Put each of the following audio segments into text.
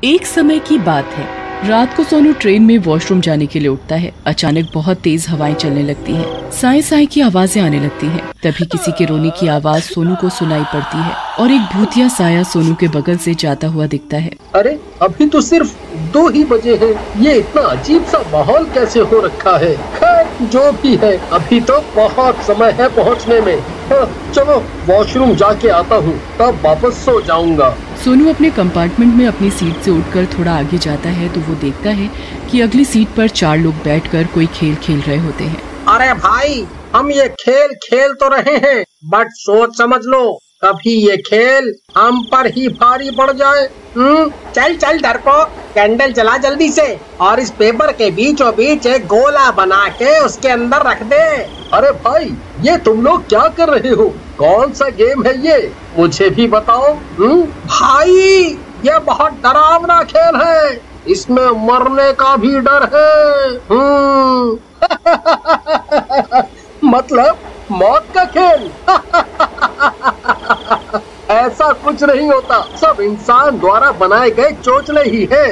एक समय की बात है, रात को सोनू ट्रेन में वॉशरूम जाने के लिए उठता है। अचानक बहुत तेज हवाएं चलने लगती हैं, साए साए की आवाजें आने लगती हैं। तभी किसी के रोने की आवाज सोनू को सुनाई पड़ती है और एक भूतिया साया सोनू के बगल से जाता हुआ दिखता है। अरे अभी तो सिर्फ 2 ही बजे हैं, ये इतना अजीब सा माहौल कैसे हो रखा है। खैर जो भी है, अभी तो बहुत समय है पहुंचने में। चलो वॉशरूम जाके आता हूँ, तब वापस सो जाऊंगा। सोनू अपने कंपार्टमेंट में अपनी सीट से उठकर थोड़ा आगे जाता है तो वो देखता है कि अगली सीट पर 4 लोग बैठकर कोई खेल खेल रहे होते हैं। अरे भाई, हम ये खेल खेल तो रहे हैं, बट सोच समझ लो, कभी ये खेल हम पर ही भारी पड़ जाए। चल चल डरपोक, कैंडल जला जल्दी से और इस पेपर के बीचों बीच एक गोला बना के उसके अंदर रख दे। अरे भाई, ये तुम लोग क्या कर रहे हो? कौन सा गेम है ये? मुझे भी बताओ। भाई, ये बहुत डरावना खेल है, इसमें मरने का भी डर है। मतलब मौत का खेल? ऐसा कुछ नहीं होता, सब इंसान द्वारा बनाए गए चोचले ही हैं।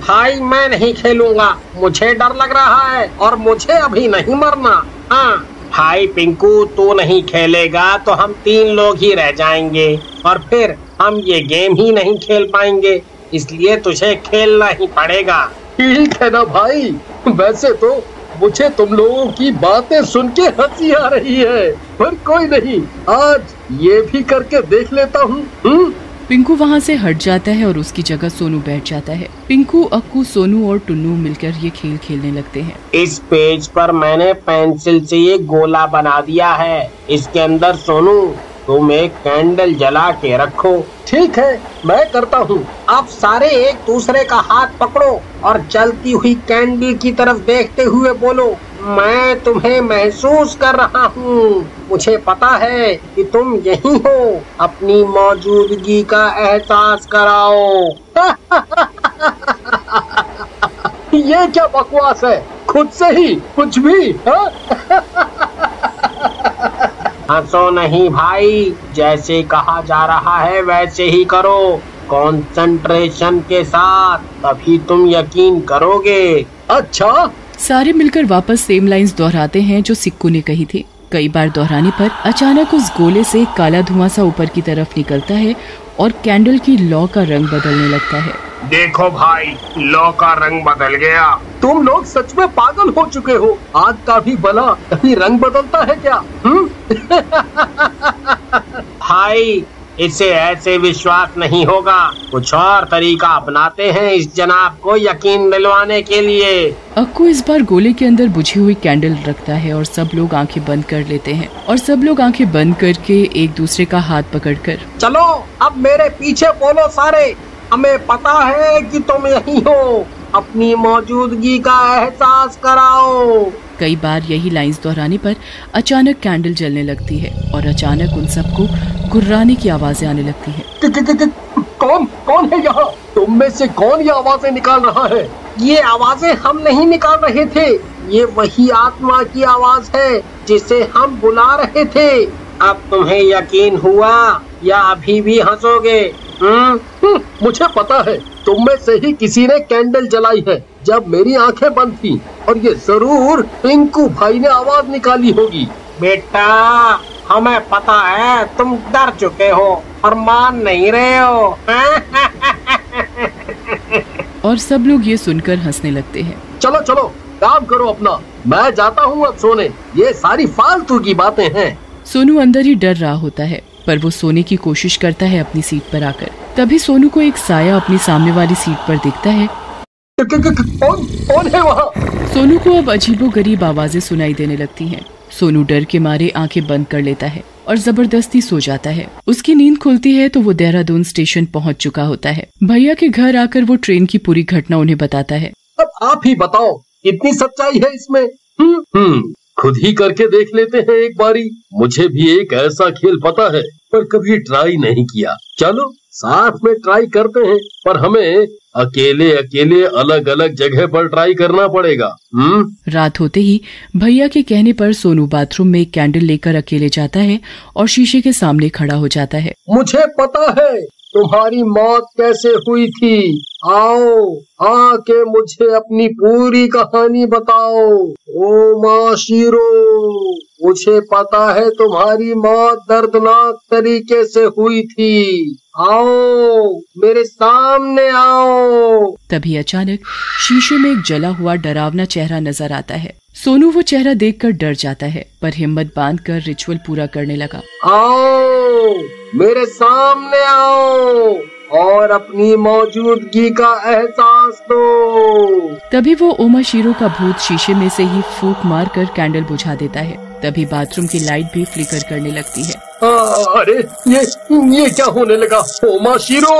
भाई मैं नहीं खेलूंगा, मुझे डर लग रहा है और मुझे अभी नहीं मरना। हाँ भाई पिंकू, तू नहीं खेलेगा तो हम 3 लोग ही रह जाएंगे और फिर हम ये गेम ही नहीं खेल पाएंगे, इसलिए तुझे खेलना ही पड़ेगा। ठीक है ना भाई, वैसे तो मुझे तुम लोगों की बातें सुन के हंसी आ रही है, पर कोई नहीं, आज ये भी करके देख लेता हूँ। पिंकू वहाँ से हट जाता है और उसकी जगह सोनू बैठ जाता है। पिंकू, अक्कू, सोनू और टुन्नू मिलकर ये खेल खेलने लगते हैं। इस पेज पर मैंने पेंसिल से ये गोला बना दिया है, इसके अंदर सोनू तुम एक कैंडल जला के रखो। ठीक है, मैं करता हूँ। आप सारे एक दूसरे का हाथ पकड़ो और जलती हुई कैंडल की तरफ देखते हुए बोलो, मैं तुम्हें महसूस कर रहा हूँ, मुझे पता है कि तुम यहीं हो, अपनी मौजूदगी का एहसास कराओ। ये क्या बकवास है? खुद से ही कुछ भी। हंसो नहीं भाई, जैसे कहा जा रहा है वैसे ही करो, कंसंट्रेशन के साथ, तभी तुम यकीन करोगे। अच्छा। सारे मिलकर वापस सेम लाइंस दोहराते हैं जो सिक्कू ने कही थी। कई बार दोहराने पर अचानक उस गोले से काला धुआं सा ऊपर की तरफ निकलता है और कैंडल की लौ का रंग बदलने लगता है। देखो भाई, लौ का रंग बदल गया। तुम लोग सच में पागल हो चुके हो। आग का भी भला कभी रंग बदलता है क्या? भाई, इसे ऐसे विश्वास नहीं होगा, कुछ और तरीका अपनाते हैं इस जनाब को यकीन दिलवाने के लिए। अक्कू इस बार गोले के अंदर बुझी हुई कैंडल रखता है और सब लोग आंखें बंद कर लेते हैं और सब लोग आंखें बंद करके एक दूसरे का हाथ पकड़कर, चलो अब मेरे पीछे बोलो सारे, हमें पता है कि तुम यहीं हो, अपनी मौजूदगी का एहसास कराओ। कई बार यही लाइंस दोहराने पर अचानक कैंडल जलने लगती है और अचानक उन सबको गुर्राने की आवाजें आने लगती हैं। कौन है यहाँ? तुम में से कौन ये आवाजें निकाल रहा है? ये आवाजें हम नहीं निकाल रहे थे, ये वही आत्मा की आवाज है जिसे हम बुला रहे थे। अब तुम्हें यकीन हुआ या अभी भी हंसोगे? मुझे पता है, तुम में से ही किसी ने कैंडल जलाई है जब मेरी आंखें बंद थी, और ये जरूर पिंकू भाई ने आवाज निकाली होगी। बेटा, हमें पता है तुम डर चुके हो और मान नहीं रहे हो। और सब लोग ये सुनकर हंसने लगते हैं। चलो चलो, काम करो अपना, मैं जाता हूँ अब सोने, ये सारी फालतू की बातें हैं। सोनू अंदर ही डर रहा होता है, पर वो सोने की कोशिश करता है अपनी सीट पर आकर। तभी सोनू को एक साया अपनी सामने वाली सीट पर दिखता है। कौन है वहाँ? सोनू को अब अजीबोगरीब आवाजें सुनाई देने लगती हैं। सोनू डर के मारे आंखें बंद कर लेता है और जबरदस्ती सो जाता है। उसकी नींद खुलती है तो वो देहरादून स्टेशन पहुंच चुका होता है। भैया के घर आकर वो ट्रेन की पूरी घटना उन्हें बताता है। अब आप ही बताओ, कितनी सच्चाई है इसमें? खुद ही करके देख लेते हैं एक बारी। मुझे भी एक ऐसा खेल पता है, पर कभी ट्राई नहीं किया। चलो साथ में ट्राई करते हैं, पर हमें अकेले अकेले अलग अलग जगह पर ट्राई करना पड़ेगा। रात होते ही भैया के कहने पर सोनू बाथरूम में एक कैंडल लेकर अकेले जाता है और शीशे के सामने खड़ा हो जाता है। मुझे पता है, तुम्हारी मौत कैसे हुई थी? आओ आके मुझे अपनी पूरी कहानी बताओ। ओ माशिरो, मुझे पता है तुम्हारी मौत दर्दनाक तरीके से हुई थी। आओ मेरे सामने आओ। तभी अचानक शीशे में एक जला हुआ डरावना चेहरा नजर आता है। सोनू वो चेहरा देखकर डर जाता है, पर हिम्मत बांधकर रिचुअल पूरा करने लगा। आओ मेरे सामने आओ और अपनी मौजूदगी का एहसास दो। तभी वो ओमाशिरो का भूत शीशे में से ही फूंक मारकर कैंडल बुझा देता है। तभी बाथरूम की लाइट भी फ्लिकर करने लगती है। अरे ये क्या होने लगा? ओमाशिरो,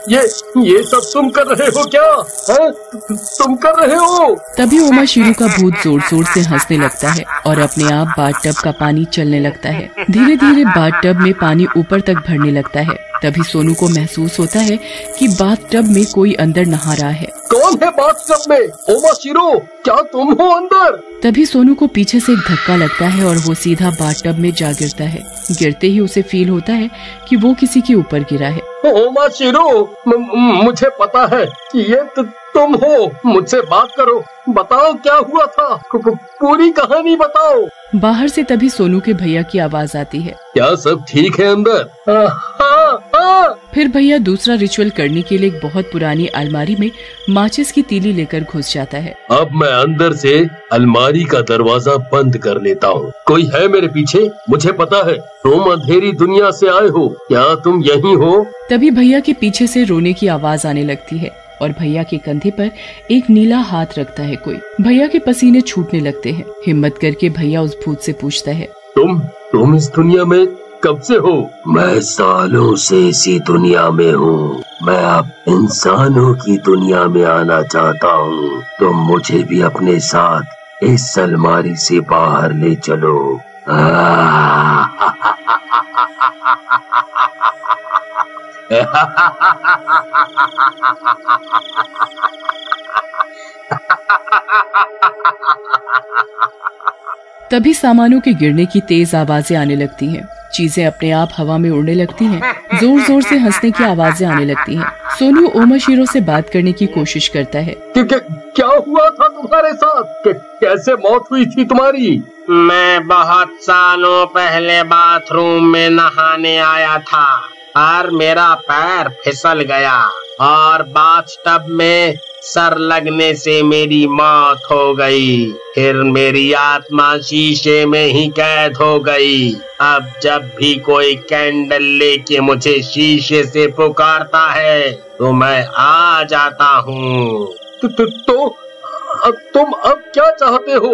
ये सब तुम कर रहे हो क्या? है? तुम कर रहे हो? तभी ओमाशिरो का भूत जोर जोर से हंसने लगता है और अपने आप बाथटब का पानी चलने लगता है। धीरे धीरे बाथटब में पानी ऊपर तक भरने लगता है। तभी सोनू को महसूस होता है कि बाथटब में कोई अंदर नहा रहा है। कौन है बाथटब में? ओमाशिरो, क्या तुम हो अंदर? तभी सोनू को पीछे से एक धक्का लगता है और वो सीधा बाथटब में जा गिरता है। गिरते ही उसे फील होता है कि वो किसी के ऊपर गिरा है। ओमाशिरो, मुझे पता है कि ये तुम हो। मुझसे बात करो, बताओ क्या हुआ था, पूरी कहानी बताओ। बाहर से तभी सोनू के भैया की आवाज आती है। क्या सब ठीक है अंदर? हाँ। फिर भैया दूसरा रिचुअल करने के लिए एक बहुत पुरानी अलमारी में माचिस की तीली लेकर घुस जाता है। अब मैं अंदर से अलमारी का दरवाजा बंद कर लेता हूँ। कोई है मेरे पीछे? मुझे पता है तुम अंधेरी दुनिया से आए हो। क्या तुम यही हो? तभी भैया के पीछे से रोने की आवाज आने लगती है और भैया के कंधे पर एक नीला हाथ रखता है कोई। भैया के पसीने छूटने लगते हैं। हिम्मत करके भैया उस भूत से पूछता है, तुम इस दुनिया में कब से हो? मैं सालों से इसी दुनिया में हूँ। मैं अब इंसानों की दुनिया में आना चाहता हूँ। तुम मुझे भी अपने साथ इस अलमारी से बाहर ले चलो। तभी सामानों के गिरने की तेज आवाजें आने लगती हैं। चीजें अपने आप हवा में उड़ने लगती हैं। जोर जोर से हंसने की आवाजें आने लगती हैं। सोनू ओमाशिरो से बात करने की कोशिश करता है। क्या हुआ था तुम्हारे साथ? कैसे मौत हुई थी तुम्हारी? मैं बहुत सालों पहले बाथरूम में नहाने आया था और मेरा पैर फिसल गया और बाथटब में सर लगने से मेरी मौत हो गई। फिर मेरी आत्मा शीशे में ही कैद हो गई। अब जब भी कोई कैंडल लेके मुझे शीशे से पुकारता है तो मैं आ जाता हूँ। तो अब तुम अब क्या चाहते हो?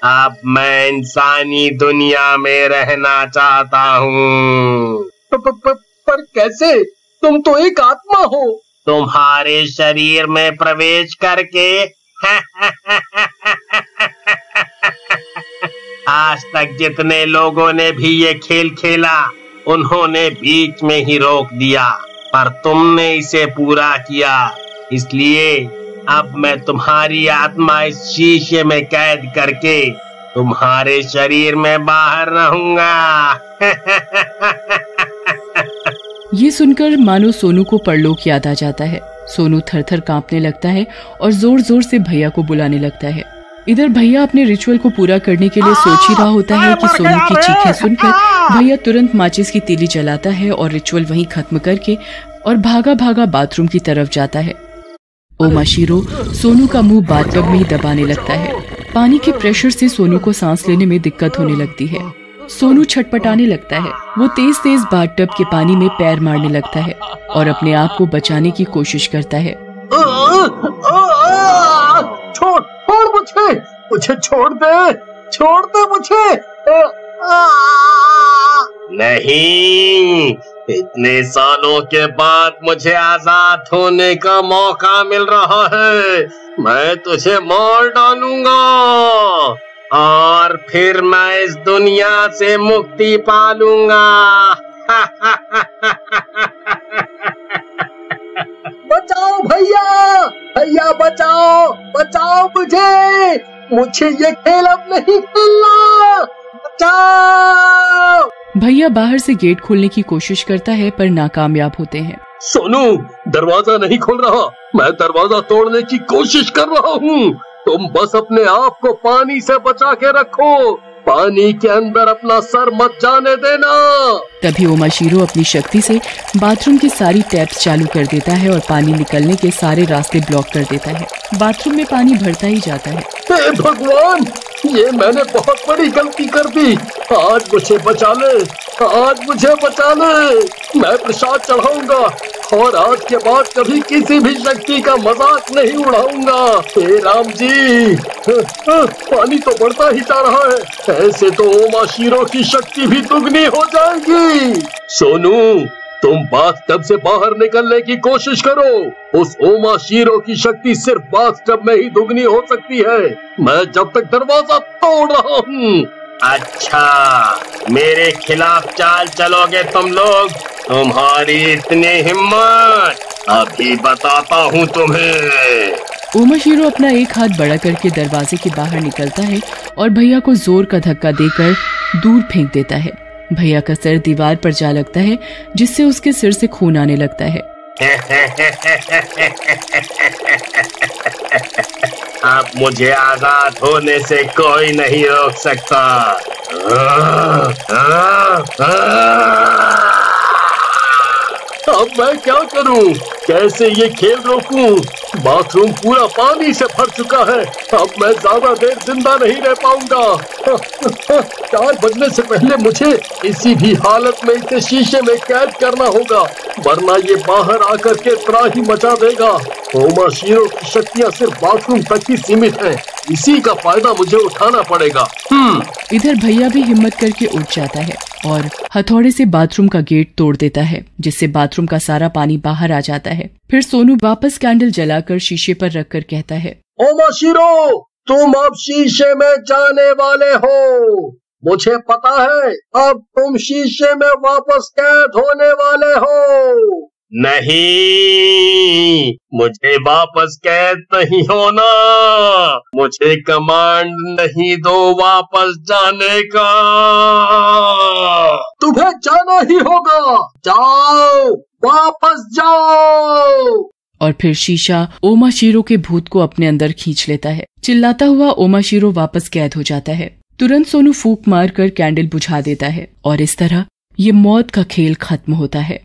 अब मैं इंसानी दुनिया में रहना चाहता हूँ। पर कैसे? तुम तो एक आत्मा हो। तुम्हारे शरीर में प्रवेश करके आज तक जितने लोगों ने भी ये खेल खेला उन्होंने बीच में ही रोक दिया, पर तुमने इसे पूरा किया। इसलिए अब मैं तुम्हारी आत्मा इस शीशे में कैद करके तुम्हारे शरीर में बाहर रहूंगा। ये सुनकर मानो सोनू को परलोक याद आ जाता है। सोनू थर थर कांपने लगता है और जोर जोर से भैया को बुलाने लगता है। इधर भैया अपने रिचुअल को पूरा करने के लिए सोच ही रहा होता है कि सोनू की चीखें सुनकर भैया तुरंत माचिस की तीली जलाता है और रिचुअल वहीं खत्म करके और भागा भागा बाथरूम की तरफ जाता है। ओमाशिरो सोनू का मुंह बाथटब में ही दबाने लगता है। पानी के प्रेशर से सोनू को सांस लेने में दिक्कत होने लगती है। सोनू छटपटाने लगता है। वो तेज तेज बाथटब के पानी में पैर मारने लगता है और अपने आप को बचाने की कोशिश करता है। छोड़ मुझे छोड़ दे मुझे। नहीं, इतने सालों के बाद मुझे आजाद होने का मौका मिल रहा है। मैं तुझे मार डालूंगा और फिर मैं इस दुनिया से मुक्ति पालूंगा। बचाओ भैया बचाओ मुझे ये खेल अब नहीं खेलना। बचाओ। भैया बाहर से गेट खोलने की कोशिश करता है पर नाकामयाब होते हैं। सोनू, दरवाजा नहीं खोल रहा, मैं दरवाजा तोड़ने की कोशिश कर रहा हूँ। तुम बस अपने आप को पानी से बचा के रखो, पानी के अंदर अपना सर मत जाने देना। तभी ओमाशीरो अपनी शक्ति से बाथरूम की सारी टैप्स चालू कर देता है और पानी निकलने के सारे रास्ते ब्लॉक कर देता है। बाथरूम में पानी भरता ही जाता है। हे भगवान, ये मैंने बहुत बड़ी गलती कर दी। आज मुझे बचा ले, आज मुझे बचा ले। मैं प्रसाद चढ़ाऊंगा और आज के बाद कभी किसी भी शक्ति का मजाक नहीं उड़ाऊंगा। हे राम जी, पानी तो बढ़ता ही जा रहा है, ऐसे तो ओमाशीरो की शक्ति भी दुगनी हो जाएगी। सोनू, तुम बाथटब से बाहर निकलने की कोशिश करो। उस ओमाशीरो की शक्ति सिर्फ बाथटब में ही दुगनी हो सकती है। मैं जब तक दरवाजा तोड़ रहा हूँ। अच्छा, मेरे खिलाफ चाल चलोगे तुम लोग? तुम्हारी इतनी हिम्मत, अभी बताता हूँ तुम्हें। ओमाशीरो अपना एक हाथ बड़ा करके दरवाजे के बाहर निकलता है और भैया को जोर का धक्का देकर दूर फेंक देता है। भैया का सर दीवार पर जा लगता है जिससे उसके सिर से खून आने लगता है। अब मुझे आजाद होने से कोई नहीं रोक सकता। अब मैं क्या करूं? कैसे ये खेल रोकूं? बाथरूम पूरा पानी से भर चुका है। अब मैं ज्यादा देर जिंदा नहीं रह पाऊंगा। 4 बजने से पहले मुझे किसी भी हालत में इसे शीशे में कैद करना होगा, वरना ये बाहर आकर के त्राही मचा देगा। ओमाशीरो की शक्तियाँ सिर्फ बाथरूम तक ही सीमित हैं। इसी का फायदा मुझे उठाना पड़ेगा। इधर भैया भी हिम्मत करके उठ जाता है और हथौड़े से बाथरूम का गेट तोड़ देता है, जिससे बाथरूम का सारा पानी बाहर आ जाता है। फिर सोनू वापस कैंडल जलाकर शीशे पर रखकर कहता है, ओमाशीरो, तुम अब शीशे में जाने वाले हो। मुझे पता है अब तुम शीशे में वापस कैद होने वाले हो। नहीं, मुझे वापस कैद नहीं होना। मुझे कमांड नहीं दो वापस जाने का। तुम्हें जाना ही होगा। जाओ, वापस जाओ। और फिर शीशा ओमाशीरो के भूत को अपने अंदर खींच लेता है। चिल्लाता हुआ ओमाशीरो वापस कैद हो जाता है। तुरंत सोनू फूंक मारकर कैंडल बुझा देता है और इस तरह ये मौत का खेल खत्म होता है।